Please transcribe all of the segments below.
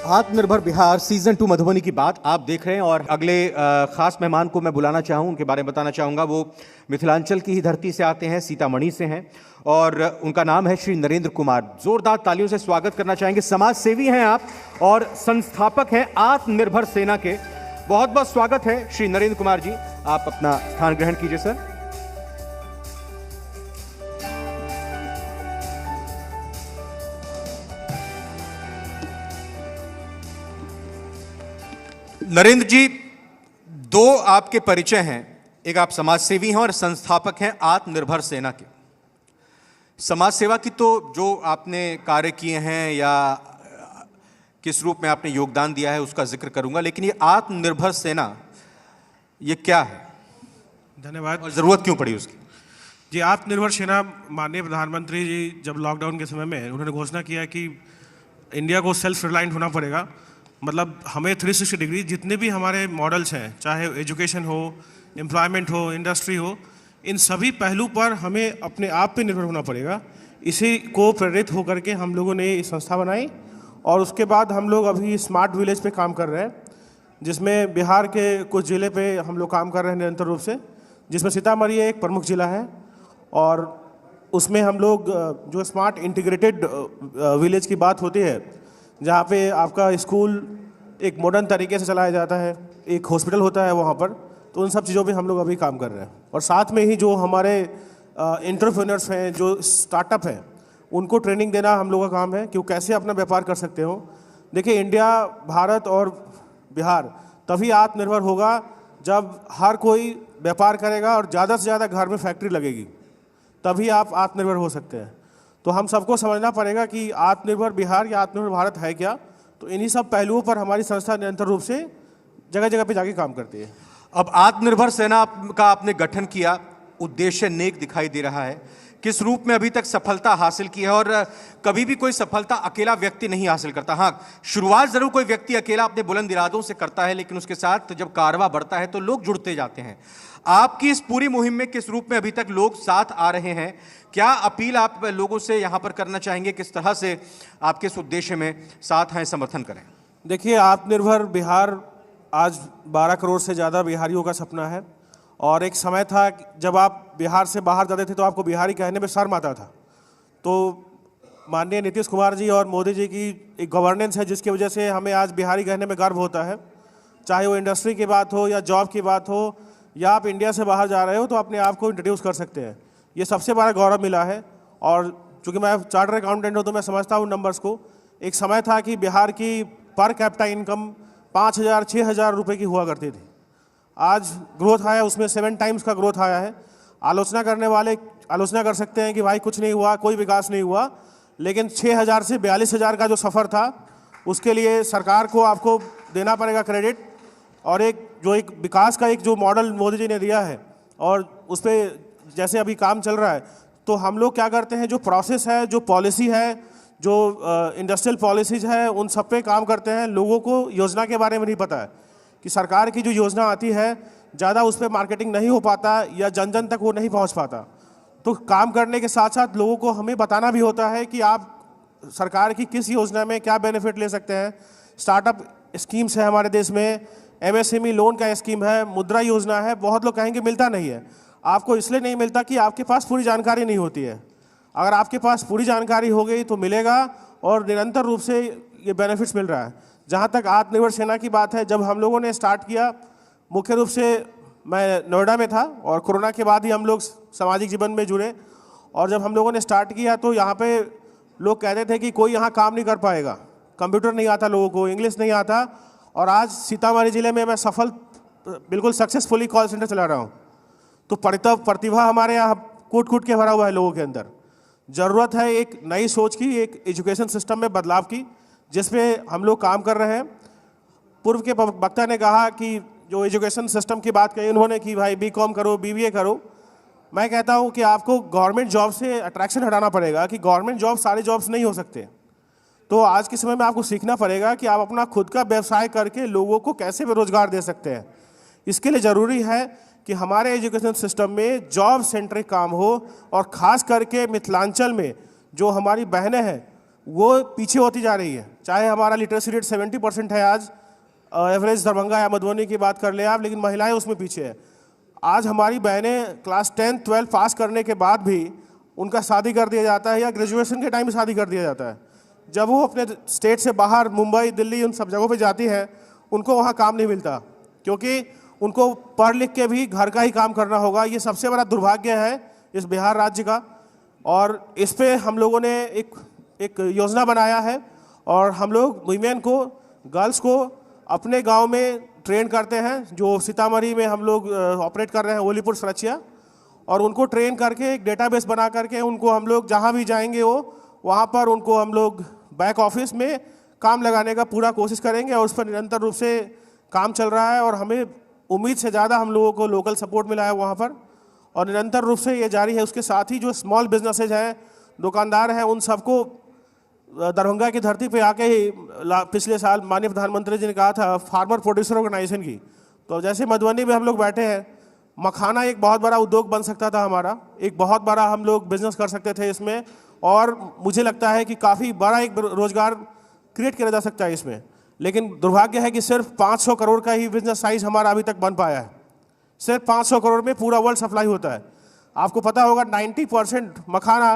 आत्मनिर्भर बिहार सीजन 2 मधुबनी की बात आप देख रहे हैं और अगले खास मेहमान को मैं बुलाना चाहूँ, उनके बारे में बताना चाहूँगा। वो मिथिलांचल की ही धरती से आते हैं, सीतामढ़ी से हैं और उनका नाम है श्री नरेंद्र कुमार। जोरदार तालियों से स्वागत करना चाहेंगे। समाज सेवी हैं आप और संस्थापक हैं आत्मनिर्भर सेना के। बहुत बहुत स्वागत है श्री नरेंद्र कुमार जी, आप अपना स्थान ग्रहण कीजिए सर। नरेंद्र जी, दो आपके परिचय हैं, एक आप समाज सेवी हैं और संस्थापक हैं आत्मनिर्भर सेना के। समाज सेवा की तो जो आपने कार्य किए हैं या किस रूप में आपने योगदान दिया है उसका जिक्र करूंगा, लेकिन ये आत्मनिर्भर सेना ये क्या है? धन्यवाद। और जरूरत क्यों पड़ी उसकी? जी, आत्मनिर्भर सेना माननीय प्रधानमंत्री जी जब लॉकडाउन के समय में उन्होंने घोषणा किया कि इंडिया को सेल्फ रिलायंट होना पड़ेगा, मतलब हमें 360 डिग्री जितने भी हमारे मॉडल्स हैं, चाहे एजुकेशन हो, एम्प्लॉयमेंट हो, इंडस्ट्री हो, इन सभी पहलू पर हमें अपने आप पे निर्भर होना पड़ेगा। इसी को प्रेरित होकर के हम लोगों ने ये संस्था बनाई और उसके बाद हम लोग अभी स्मार्ट विलेज पे काम कर रहे हैं, जिसमें बिहार के कुछ ज़िले पे हम लोग काम कर रहे हैं निरंतर रूप से, जिसमें सीतामढ़ी एक प्रमुख ज़िला है और उसमें हम लोग जो स्मार्ट इंटीग्रेटेड विलेज की बात होती है, जहाँ पे आपका स्कूल एक मॉडर्न तरीके से चलाया जाता है, एक हॉस्पिटल होता है वहाँ पर, तो उन सब चीज़ों पे हम लोग अभी काम कर रहे हैं। और साथ में ही जो हमारे एंटरप्रेन्योर्स हैं, जो स्टार्टअप हैं, उनको ट्रेनिंग देना हम लोगों का काम है कि वो कैसे अपना व्यापार कर सकते हो। देखिए, इंडिया, भारत और बिहार तभी आत्मनिर्भर होगा जब हर कोई व्यापार करेगा और ज़्यादा से ज़्यादा घर में फैक्ट्री लगेगी, तभी आप आत्मनिर्भर हो सकते हैं। तो हम सबको समझना पड़ेगा कि आत्मनिर्भर बिहार या आत्मनिर्भर भारत है क्या। तो इन्हीं सब पहलुओं पर हमारी संस्था निरंतर रूप से जगह जगह पे जाके काम करती है। अब आत्मनिर्भर सेना का आपने गठन किया, उद्देश्य नेक दिखाई दे रहा है। किस रूप में अभी तक सफलता हासिल की है? और कभी भी कोई सफलता अकेला व्यक्ति नहीं हासिल करता। हाँ, शुरुआत जरूर कोई व्यक्ति अकेला अपने बुलंद इरादों से करता है, लेकिन उसके साथ जब कारवां बढ़ता है तो लोग जुड़ते जाते हैं। आपकी इस पूरी मुहिम में किस रूप में अभी तक लोग साथ आ रहे हैं? क्या अपील आप लोगों से यहाँ पर करना चाहेंगे? किस तरह से आपके इस उद्देश्य में साथ आए, समर्थन करें? देखिए, आत्मनिर्भर बिहार आज 12 करोड़ से ज़्यादा बिहारियों का सपना है और एक समय था जब आप बिहार से बाहर जाते थे तो आपको बिहारी कहने में शर्म आता था। तो माननीय नीतीश कुमार जी और मोदी जी की एक गवर्नेंस है जिसकी वजह से हमें आज बिहारी कहने में गर्व होता है। चाहे वो इंडस्ट्री की बात हो या जॉब की बात हो या आप इंडिया से बाहर जा रहे हो तो अपने आप को इंट्रोड्यूस कर सकते हैं। ये सबसे बड़ा गौरव मिला है। और चूँकि मैं चार्टर अकाउंटेंट हूँ तो मैं समझता हूँ नंबर्स को। एक समय था कि बिहार की पर कैपिटा इनकम 5,000-6,000 रुपये की हुआ करती थी। आज ग्रोथ आया, उसमें 7 टाइम्स का ग्रोथ आया है। आलोचना करने वाले आलोचना कर सकते हैं कि भाई कुछ नहीं हुआ, कोई विकास नहीं हुआ, लेकिन 6,000 से 42,000 का जो सफ़र था उसके लिए सरकार को आपको देना पड़ेगा क्रेडिट। और एक विकास का एक जो मॉडल मोदी जी ने दिया है और उस पर जैसे अभी काम चल रहा है, तो हम लोग क्या करते हैं, जो प्रोसेस है, जो पॉलिसी है, जो इंडस्ट्रियल पॉलिसीज है, उन सब पे काम करते हैं। लोगों को योजना के बारे में नहीं पता है कि सरकार की जो योजना आती है ज़्यादा उस पर मार्केटिंग नहीं हो पाता या जन जन तक वो नहीं पहुंच पाता। तो काम करने के साथ साथ लोगों को हमें बताना भी होता है कि आप सरकार की किस योजना में क्या बेनिफिट ले सकते हैं। स्टार्टअप स्कीम्स है हमारे देश में, MSME लोन का स्कीम है, मुद्रा योजना है। बहुत लोग कहेंगे मिलता नहीं है। आपको इसलिए नहीं मिलता कि आपके पास पूरी जानकारी नहीं होती है। अगर आपके पास पूरी जानकारी हो गई तो मिलेगा और निरंतर रूप से ये बेनिफिट्स मिल रहा है। जहाँ तक आत्मनिर्भर सेना की बात है, जब हम लोगों ने स्टार्ट किया, मुख्य रूप से मैं नोएडा में था और कोरोना के बाद ही हम लोग सामाजिक जीवन में जुड़े। और जब हम लोगों ने स्टार्ट किया तो यहाँ पे लोग कहते थे कि कोई यहाँ काम नहीं कर पाएगा, कंप्यूटर नहीं आता लोगों को, इंग्लिश नहीं आता। और आज सीतामढ़ी ज़िले में मैं बिल्कुल सक्सेसफुली कॉल सेंटर चला रहा हूँ। तो प्रतिभा हमारे यहाँ कूट कूट के भरा हुआ है लोगों के अंदर। ज़रूरत है एक नई सोच की, एक एजुकेशन सिस्टम में बदलाव की, जिस पे हम लोग काम कर रहे हैं। पूर्व के वक्ता ने कहा कि जो एजुकेशन सिस्टम की बात कही उन्होंने कि भाई BCom करो, BBA करो। मैं कहता हूँ कि आपको गवर्नमेंट जॉब से अट्रैक्शन हटाना पड़ेगा कि गवर्नमेंट जॉब सारे जॉब्स नहीं हो सकते। तो आज के समय में आपको सीखना पड़ेगा कि आप अपना खुद का व्यवसाय करके लोगों को कैसे बेरोजगार दे सकते हैं। इसके लिए ज़रूरी है कि हमारे एजुकेशन सिस्टम में जॉब सेंट्रिक काम हो और ख़ास करके मिथिलांचल में जो हमारी बहनें हैं वो पीछे होती जा रही है। चाहे हमारा लिटरेसी रेट 70% है आज, एवरेज दरभंगा या मधुबनी की बात कर ले आप, लेकिन महिलाएं उसमें पीछे है। आज हमारी बहनें क्लास 10, 12 पास करने के बाद भी उनका शादी कर दिया जाता है या ग्रेजुएशन के टाइम में शादी कर दिया जाता है। जब वो अपने स्टेट से बाहर मुंबई, दिल्ली, उन सब जगहों पे जाती हैं, उनको वहाँ काम नहीं मिलता, क्योंकि उनको पढ़ लिख के भी घर का ही काम करना होगा। ये सबसे बड़ा दुर्भाग्य है इस बिहार राज्य का, और इस पे हम लोगों ने एक योजना बनाया है, और हम लोग वुमेन को, गर्ल्स को अपने गांव में ट्रेन करते हैं। जो सीतामढ़ी में हम लोग ऑपरेट कर रहे हैं, ओलीपुर सुरक्षा, और उनको ट्रेन करके एक डेटाबेस बना करके उनको हम लोग जहां भी जाएंगे वहां पर उनको हम लोग बैक ऑफिस में काम लगाने का पूरा कोशिश करेंगे, और उस पर निरंतर रूप से काम चल रहा है। और हमें उम्मीद से ज़्यादा हम लोगों को लोकल सपोर्ट मिला है वहाँ पर, और निरंतर रूप से ये जारी है। उसके साथ ही जो स्मॉल बिजनेसेज हैं, दुकानदार हैं, उन सबको दरभंगा की धरती पे आके ही पिछले साल माननीय प्रधानमंत्री जी ने कहा था फार्मर प्रोड्यूसर ऑर्गेनाइजेशन की, तो जैसे मधुबनी में हम लोग बैठे हैं, मखाना एक बहुत बड़ा उद्योग बन सकता था हमारा, एक बहुत बड़ा हम लोग बिजनेस कर सकते थे इसमें, और मुझे लगता है कि काफ़ी बड़ा एक रोजगार क्रिएट किया जा सकता है इसमें। लेकिन दुर्भाग्य है कि सिर्फ 500 करोड़ का ही बिजनेस साइज हमारा अभी तक बन पाया है। सिर्फ 500 करोड़ में पूरा वर्ल्ड सप्लाई होता है। आपको पता होगा 90% मखाना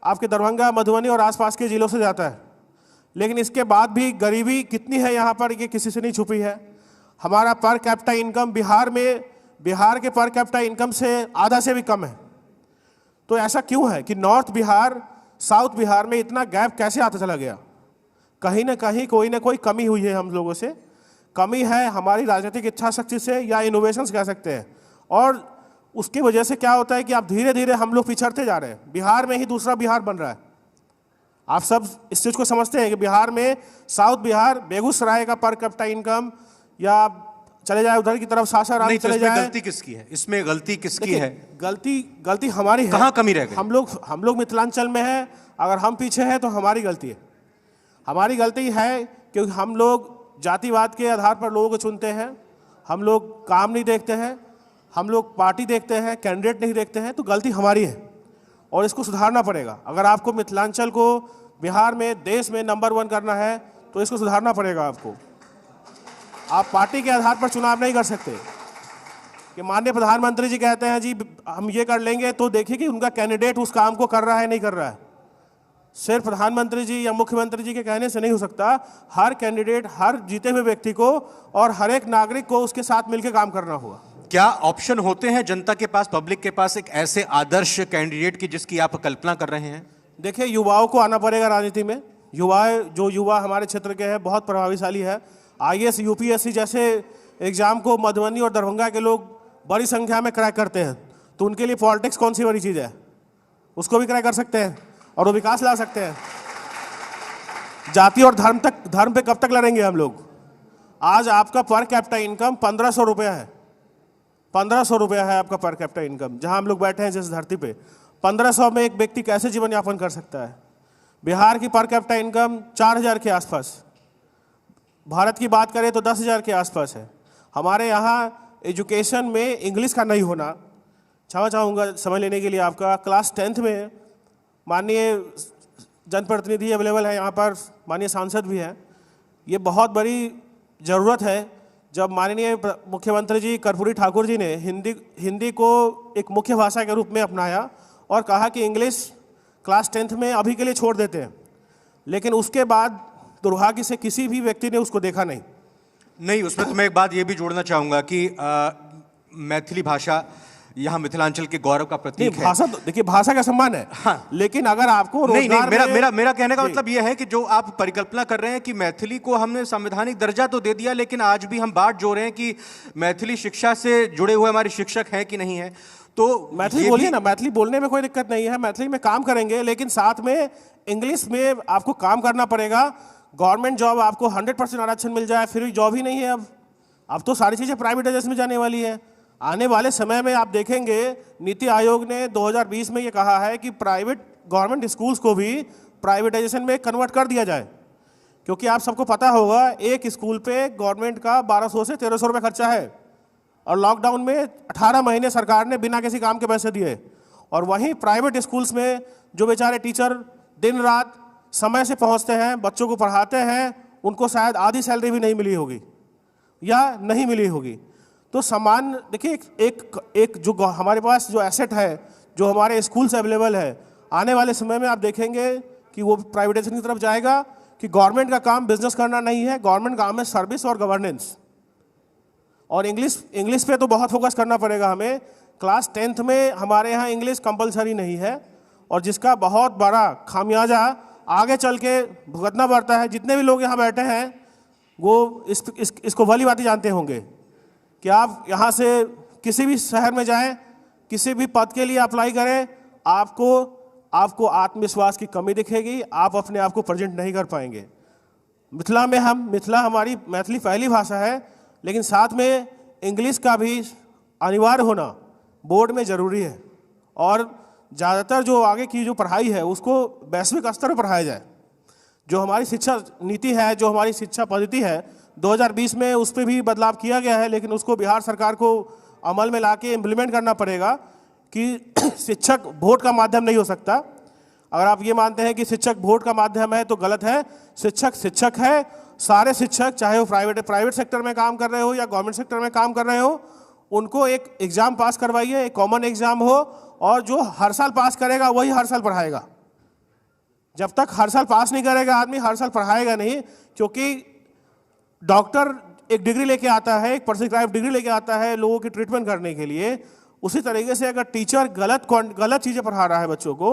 आपके दरभंगा, मधुबनी और आसपास के जिलों से जाता है। लेकिन इसके बाद भी गरीबी कितनी है यहाँ पर, ये किसी से नहीं छुपी है। हमारा पर कैपिटा इनकम बिहार के पर कैपिटा इनकम से आधा से भी कम है। तो ऐसा क्यों है कि नॉर्थ बिहार, साउथ बिहार में इतना गैप कैसे आता चला गया? कहीं ना कहीं कोई ना कोई कमी हुई है हम लोगों से। कमी है हमारी राजनीतिक इच्छा शक्ति से, या इनोवेशंस कह सकते हैं। और उसकी वजह से क्या होता है कि आप धीरे धीरे हम लोग पिछड़ते जा रहे हैं। बिहार में ही दूसरा बिहार बन रहा है। आप सब इस चीज़ को समझते हैं कि बिहार में, साउथ बिहार, बेगूसराय का पर कैपिटा इनकम, या चले जाए उधर की तरफ सासाराम नहीं, तो चले इसमें जाए, गलती किसकी है? इसमें गलती किसकी है? गलती हमारी है। कहाँ कमी रह गई? हम लोग मिथिलांचल में हैं, अगर हम पीछे हैं तो हमारी गलती है। हमारी गलती है क्योंकि हम लोग जातिवाद के आधार पर लोगों को चुनते हैं, हम लोग काम नहीं देखते हैं, हम लोग पार्टी देखते हैं, कैंडिडेट नहीं देखते हैं। तो गलती हमारी है और इसको सुधारना पड़ेगा। अगर आपको मिथिलांचल को बिहार में, देश में नंबर 1 करना है तो इसको सुधारना पड़ेगा आपको। आप पार्टी के आधार पर चुनाव नहीं कर सकते कि माननीय प्रधानमंत्री जी कहते हैं जी हम ये कर लेंगे, तो देखिए कि उनका कैंडिडेट उस काम को कर रहा है नहीं कर रहा है। सिर्फ प्रधानमंत्री जी या मुख्यमंत्री जी के कहने से नहीं हो सकता। हर कैंडिडेट, हर जीते हुए व्यक्ति को और हर एक नागरिक को उसके साथ मिलकर काम करना होगा। क्या ऑप्शन होते हैं जनता के पास, पब्लिक के पास, एक ऐसे आदर्श कैंडिडेट की जिसकी आप कल्पना कर रहे हैं? देखिए, युवाओं को आना पड़ेगा राजनीति में। युवा हमारे क्षेत्र के हैं, बहुत प्रभावशाली है। IAS, UPSC जैसे एग्जाम को मधुबनी और दरभंगा के लोग बड़ी संख्या में क्रैक करते हैं, तो उनके लिए पॉलिटिक्स कौन सी बड़ी चीज़ है? उसको भी क्रैक कर सकते हैं और वो विकास ला सकते हैं। जाति और धर्म पे कब तक लड़ेंगे हम लोग? आज आपका पर कैपिटा इनकम 1500 रुपया है। 1500 रुपया है आपका पर कैपिटा इनकम, जहां हम लोग बैठे हैं जिस धरती पे। 1500 में एक व्यक्ति कैसे जीवन यापन कर सकता है? बिहार की पर कैपिटा इनकम 4000 के आसपास, भारत की बात करें तो 10,000 के आसपास है। हमारे यहाँ एजुकेशन में इंग्लिश का नहीं होना, क्षमा चाहूँगा समझ लेने के लिए आपका, क्लास 10th में माननीय जनप्रतिनिधि अवेलेबल है यहाँ पर, माननीय सांसद भी हैं। ये बहुत बड़ी ज़रूरत है। जब माननीय मुख्यमंत्री जी कर्पूरी ठाकुर जी ने हिंदी को एक मुख्य भाषा के रूप में अपनाया और कहा कि इंग्लिश क्लास 10th में अभी के लिए छोड़ देते हैं, लेकिन उसके बाद दुर्भाग्य से किसी भी व्यक्ति ने उसको देखा नहीं। उसमें तो मैं एक बात ये भी जोड़ना चाहूँगा कि मैथिली भाषा यहाँ मिथिलांचल के गौरव का प्रतीक है। भाषा, देखिए भाषा का सम्मान है, हाँ, लेकिन अगर आपको मेरा कहने का मतलब यह है कि जो आप परिकल्पना कर रहे हैं कि मैथिली को हमने संवैधानिक दर्जा तो दे दिया, लेकिन आज भी हम बात जोड़ रहे हैं कि मैथिली शिक्षा से जुड़े हुए हमारे शिक्षक हैं कि नहीं है। तो मैथिली बोलिए ना, मैथिली बोलने में कोई दिक्कत नहीं है, मैथिली में काम करेंगे, लेकिन साथ में इंग्लिश में आपको काम करना पड़ेगा। गवर्नमेंट जॉब आपको 100% आरक्षण मिल जाए, फिर भी जॉब ही नहीं है। अब तो सारी चीज़ें प्राइवेटाइजेशन में जाने वाली है। आने वाले समय में आप देखेंगे, नीति आयोग ने 2020 में ये कहा है कि गवर्नमेंट स्कूल्स को भी प्राइवेटाइजेशन में कन्वर्ट कर दिया जाए, क्योंकि आप सबको पता होगा एक स्कूल पे गवर्नमेंट का 1200 से 1300 रुपये खर्चा है, और लॉकडाउन में 18 महीने सरकार ने बिना किसी काम के पैसे दिए। और वहीं प्राइवेट स्कूल्स में जो बेचारे टीचर दिन रात समय से पहुंचते हैं, बच्चों को पढ़ाते हैं, उनको शायद आधी सैलरी भी नहीं मिली होगी या नहीं मिली होगी। तो समान देखिए, एक जो हमारे पास जो एसेट है, जो हमारे स्कूल से अवेलेबल है, आने वाले समय में आप देखेंगे कि वो प्राइवेटाइजेशन की तरफ जाएगा, कि गवर्नमेंट का काम बिजनेस करना नहीं है, गवर्नमेंट काम है सर्विस और गवर्नेंस। और इंग्लिश पे तो बहुत फोकस करना पड़ेगा हमें। क्लास 10th में हमारे यहाँ इंग्लिश कंपलसरी नहीं है, और जिसका बहुत बड़ा खामियाजा आगे चल के भुगतना पड़ता है। जितने भी लोग यहाँ बैठे हैं वो इसको भली बात जानते होंगे कि आप यहाँ से किसी भी शहर में जाएं, किसी भी पद के लिए अप्लाई करें, आपको आत्मविश्वास की कमी दिखेगी, आप अपने आप को प्रेजेंट नहीं कर पाएंगे। मिथिला हमारी मैथिली पहली भाषा है, लेकिन साथ में इंग्लिश का भी अनिवार्य होना बोर्ड में ज़रूरी है। और ज़्यादातर जो आगे की जो पढ़ाई है उसको वैश्विक स्तर पर पढ़ाया जाए। जो हमारी शिक्षा नीति है, जो हमारी शिक्षा पद्धति है, 2020 में उस पर भी बदलाव किया गया है, लेकिन उसको बिहार सरकार को अमल में लाके इम्प्लीमेंट करना पड़ेगा कि शिक्षक वोट का माध्यम नहीं हो सकता। अगर आप ये मानते हैं कि शिक्षक वोट का माध्यम है तो गलत है। शिक्षक है, सारे शिक्षक, चाहे वो प्राइवेट सेक्टर में काम कर रहे हो या गवर्नमेंट सेक्टर में काम कर रहे हो, उनको एक एग्ज़ाम पास करवाइए, एक कॉमन एग्ज़ाम हो, और जो हर साल पास करेगा वही हर साल पढ़ाएगा। जब तक हर साल पास नहीं करेगा आदमी, हर साल पढ़ाएगा नहीं। क्योंकि डॉक्टर एक डिग्री लेके आता है, एक प्रिस्क्राइब डिग्री लेके आता है लोगों की ट्रीटमेंट करने के लिए। उसी तरीके से अगर टीचर गलत चीज़ें पढ़ा रहा है बच्चों को,